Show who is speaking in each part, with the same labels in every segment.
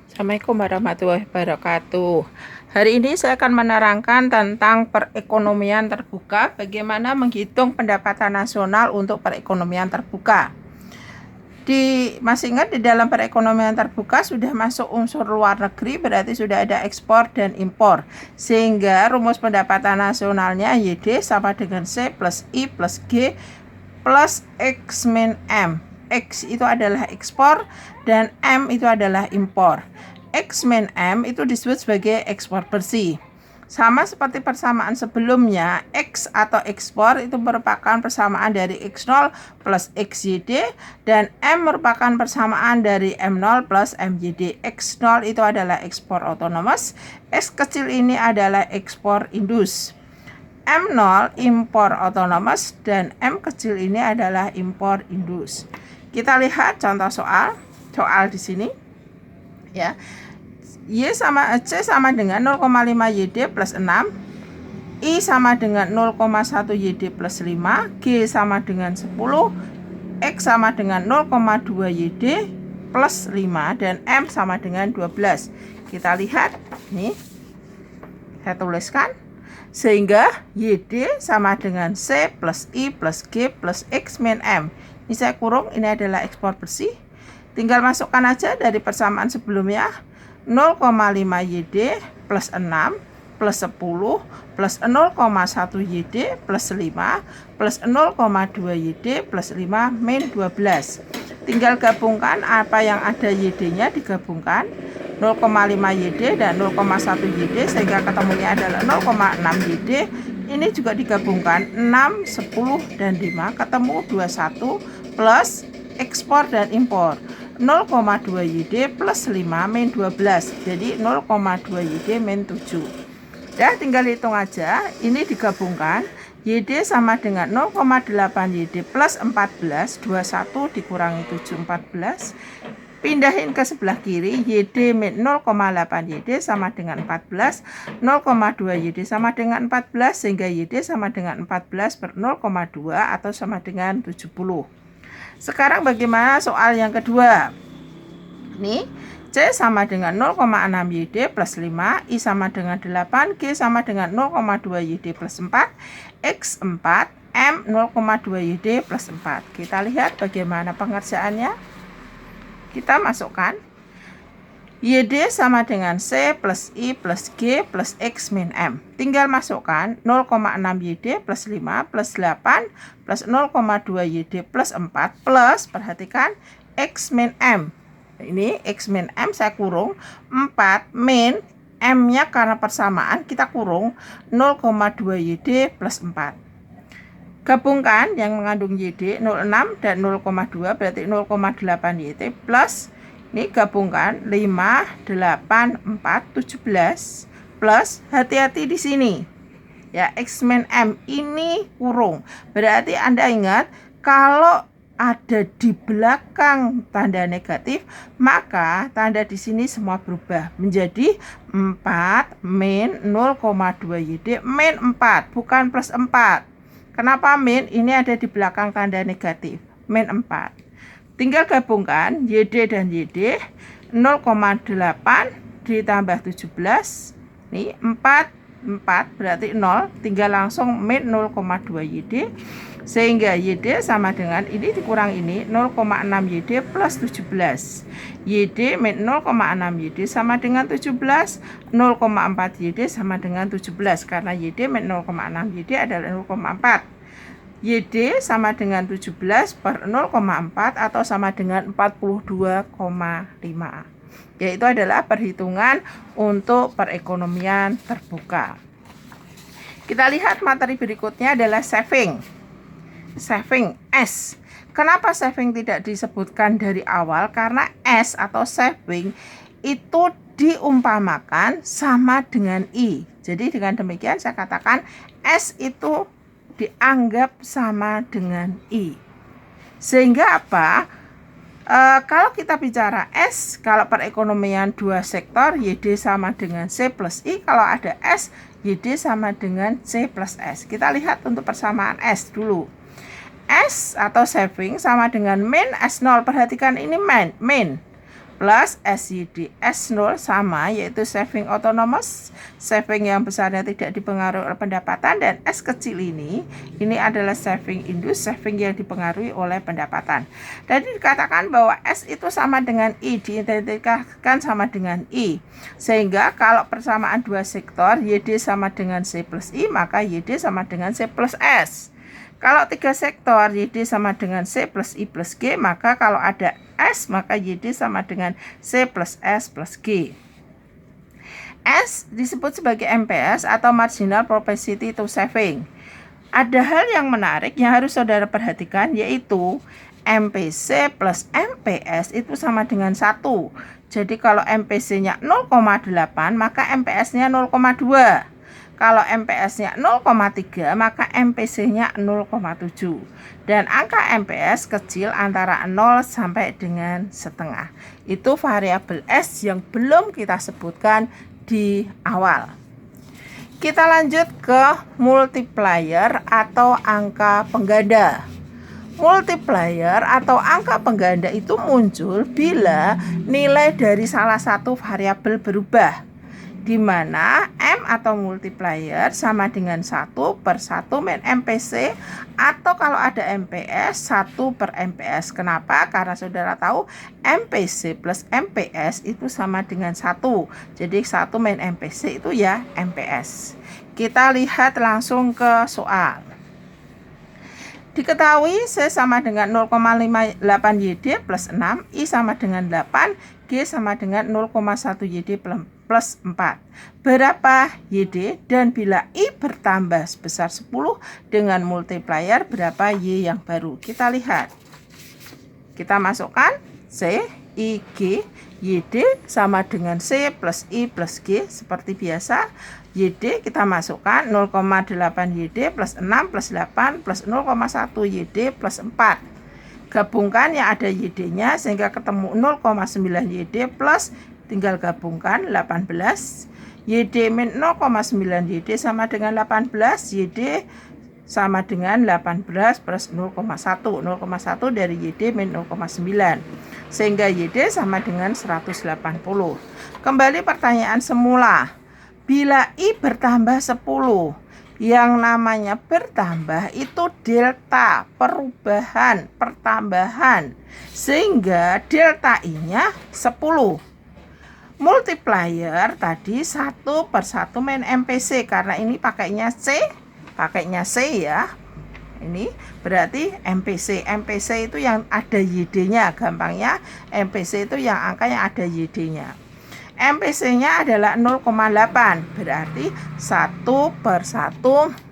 Speaker 1: Assalamualaikum warahmatullahi wabarakatuh. Hari ini saya akan menerangkan tentang perekonomian terbuka, bagaimana menghitung pendapatan nasional untuk perekonomian terbuka. Masih ingat di dalam perekonomian terbuka sudah masuk unsur luar negeri, berarti sudah ada ekspor dan impor. Sehingga rumus pendapatan nasionalnya YD sama dengan C plus I plus G plus X min M. X itu adalah ekspor dan M itu adalah impor. X min M itu disebut sebagai ekspor bersih. Sama seperti persamaan sebelumnya, X atau ekspor itu merupakan persamaan dari X0 plus XYD, dan M merupakan persamaan dari M0 plus MYD. X0 itu adalah ekspor otonomous, X kecil ini adalah ekspor indus. M0 impor otonomous dan M kecil ini adalah impor indus. Kita lihat contoh soal di sini ya. C sama dengan 0,5 YD plus 6, I sama dengan 0,1 YD plus 5, G sama dengan 10, X sama dengan 0,2 YD plus 5, dan M sama dengan 12. Kita lihat nih, saya tuliskan, sehingga YD sama dengan C plus I plus G plus X min M. Ini saya kurung, ini adalah ekspor bersih. Tinggal masukkan aja dari persamaan sebelumnya, 0,5 YD plus 6 plus 10 plus 0,1 YD plus 5 plus 0,2 YD plus 5 min 12. Tinggal gabungkan apa yang ada YD-nya, digabungkan 0,5 YD dan 0,1 YD sehingga ketemunya adalah 0,6 YD. Ini juga digabungkan 6, 10, dan 5 ketemu 21 plus ekspor dan impor 0,2 YD plus 5 min 12, jadi 0,2 YD min 7. Ya, tinggal hitung aja, ini digabungkan, YD sama dengan 0,8 YD plus 14, 21 dikurangi 7, 14. Pindahin ke sebelah kiri, YD min 0,8 YD sama dengan 14, 0,2 YD sama dengan 14, sehingga YD sama dengan 14 per 0,2 atau sama dengan 70. Sekarang bagaimana soal yang kedua? Nih, C sama dengan 0,6 YD plus 5, I sama dengan 8, G sama dengan 0,2 YD plus 4, X 4, M 0,2 YD plus 4. Kita lihat bagaimana pengerjaannya. Kita masukkan YD sama dengan C plus I plus G plus X min M. Tinggal masukkan 0,6 YD plus 5 plus 8 plus 0,2 YD plus 4 plus, perhatikan, X min M. Ini X min M saya kurung 4 min M-nya karena persamaan kita kurung 0,2 YD plus 4. Gabungkan yang mengandung YD 0,6 dan 0,2 berarti 0,8 YD plus, ini gabungkan 5, 8, 4, 17 plus, hati-hati di sini ya, X min M ini kurung, berarti Anda ingat kalau ada di belakang tanda negatif maka tanda di sini semua berubah menjadi 4 min 0,2 YD min 4, bukan plus 4. Kenapa min? Ini ada di belakang tanda negatif, min 4. Tinggal gabungkan YD dan YD, 0,8 ditambah 17, nih 4 berarti 0, tinggal langsung min 0,2 YD, sehingga YD sama dengan ini dikurang ini 0,6 YD plus 17. YD min 0,6 YD sama dengan 17, 0,4 YD sama dengan 17, karena YD min 0,6 YD adalah 0,4. YD sama dengan 17 per 0,4 atau sama dengan 42,5. Yaitu adalah perhitungan untuk perekonomian terbuka. Kita lihat materi berikutnya adalah saving. Saving S. Kenapa saving tidak disebutkan dari awal? Karena S atau saving itu diumpamakan sama dengan I. Jadi dengan demikian saya katakan S itu dianggap sama dengan I. Sehingga apa? Kalau kita bicara S, kalau perekonomian dua sektor, YD sama dengan C plus I. Kalau ada S, YD sama dengan C plus S. Kita lihat untuk persamaan S dulu. S atau saving sama dengan min S0. Perhatikan ini min. plus SYD S0 sama, yaitu saving autonomous, saving yang besarnya tidak dipengaruhi oleh pendapatan, dan S kecil ini adalah saving induced, saving yang dipengaruhi oleh pendapatan. Dan dikatakan bahwa S itu sama dengan I, diidentifikasikan sama dengan I, sehingga kalau persamaan dua sektor YD sama dengan C plus I, maka YD sama dengan C plus S. Kalau tiga sektor YD sama dengan C plus I plus G, maka kalau ada S maka YD sama dengan C plus S plus G. S disebut sebagai MPS atau marginal propensity to saving. Ada hal yang menarik yang harus saudara perhatikan, yaitu MPC plus MPS itu sama dengan 1. Jadi kalau MPC-nya 0,8 maka MPS-nya 0,2. Kalau MPS-nya 0,3 maka MPC-nya 0,7. Dan angka MPS kecil antara 0 sampai dengan setengah. Itu variabel S yang belum kita sebutkan di awal. Kita lanjut ke multiplier atau angka pengganda. Multiplier atau angka pengganda itu muncul bila nilai dari salah satu variabel berubah, di mana M atau multiplier sama dengan 1 per 1 min MPC, atau kalau ada MPS 1 per MPS. Kenapa? Karena saudara tahu MPC plus MPS itu sama dengan 1. Jadi 1 min MPC itu ya MPS. Kita lihat langsung ke soal. Diketahui C sama dengan 0,58 YD plus 6, I sama dengan 8, G sama dengan 0,1 YD plus 4. Berapa YD? Dan bila I bertambah sebesar 10 dengan multiplier, berapa Y yang baru? Kita lihat. Kita masukkan C, I, G. YD sama dengan C plus I plus G seperti biasa. YD kita masukkan 0,8 YD plus 6 plus 8 plus 0,1 YD plus 4. Gabungkan yang ada YD-nya sehingga ketemu 0,9 YD plus, tinggal gabungkan 18. YD min 0,9 YD sama dengan 18. YD sama dengan 18 plus 0,1. 0,1 dari YD min 0,9. Sehingga YD sama dengan 180. Kembali pertanyaan semula. Bila I bertambah 10, yang namanya bertambah itu delta, perubahan, pertambahan. Sehingga delta I-nya 10. Multiplier tadi 1 per 1 min MPC, karena ini pakainya C ya. Ini berarti MPC. MPC itu yang ada YD-nya, gampangnya MPC itu yang angka yang ada YD-nya. MPC-nya adalah 0,8, berarti 1 per 1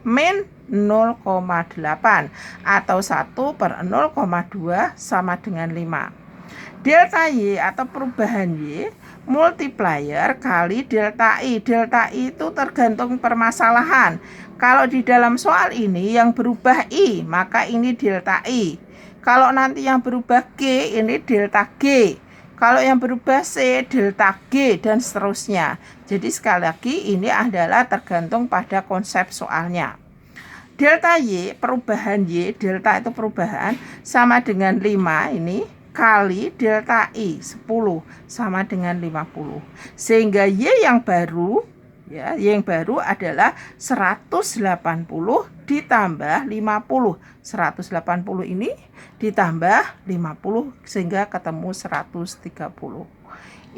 Speaker 1: min 0,8 atau 1 per 0,2 sama dengan 5. Delta Y atau perubahan Y multiplier kali delta I. Delta I itu tergantung permasalahan. Kalau di dalam soal ini yang berubah I, maka ini delta I. Kalau nanti yang berubah G, ini delta G. Kalau yang berubah C, delta G, dan seterusnya. Jadi sekali lagi ini adalah tergantung pada konsep soalnya. Delta Y, perubahan Y, delta itu perubahan, sama dengan 5 ini, kali delta I, 10, sama dengan 50. Sehingga Y yang baru, ya, yang baru adalah 180 ditambah 50. 180 ini ditambah 50 sehingga ketemu 130.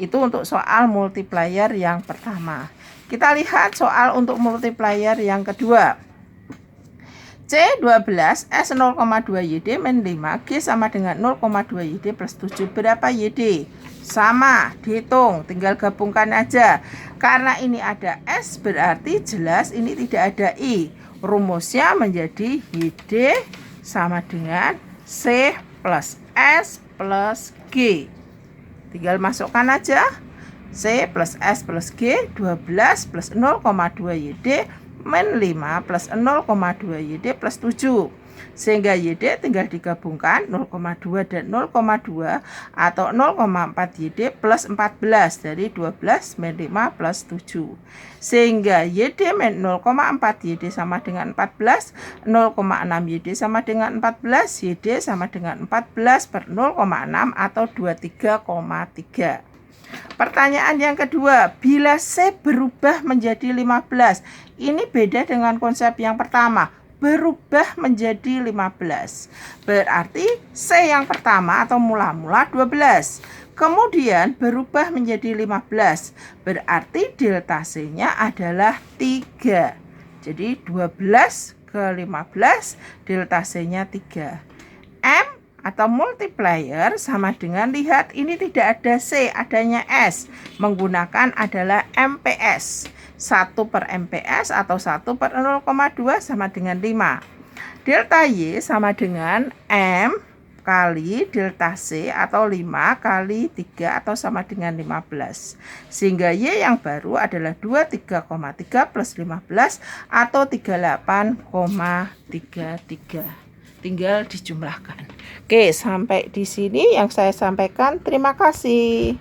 Speaker 1: Itu untuk soal multiplier yang pertama. Kita lihat soal untuk multiplier yang kedua. C12 S 0,2 YD min 5, G sama dengan 0,2 YD plus 7. Berapa YD? Sama, dihitung, tinggal gabungkan aja. Karena ini ada S, berarti jelas ini tidak ada I. Rumusnya menjadi YD sama dengan C plus S plus G. Tinggal masukkan aja. C plus S plus G, 12 plus 0,2 YD min 5 plus 0,2 YD plus 7. Sehingga YD tinggal digabungkan 0,2 dan 0,2 atau 0,4 YD plus 14 dari 12 min 5 plus 7. Sehingga YD min 0,4 YD sama dengan 14, 0,6 YD sama dengan 14, YD sama dengan 14 per 0,6 atau 23,3. Pertanyaan yang kedua, bila C berubah menjadi 15. Ini beda dengan konsep yang pertama, berubah menjadi 15. Berarti C yang pertama atau mula-mula 12. Kemudian berubah menjadi 15. Berarti delta C-nya adalah 3. Jadi 12 ke 15, delta C-nya 3. M atau multiplier sama dengan, lihat ini tidak ada C, adanya S. Menggunakan adalah MPS. 1 per MPS atau 1 per 0,2 sama dengan 5. Delta Y sama dengan M kali delta C atau 5 kali 3 atau sama dengan 15. Sehingga Y yang baru adalah 23,3 plus 15 atau 38,33. Tinggal dijumlahkan. Oke, sampai di sini yang saya sampaikan. Terima kasih.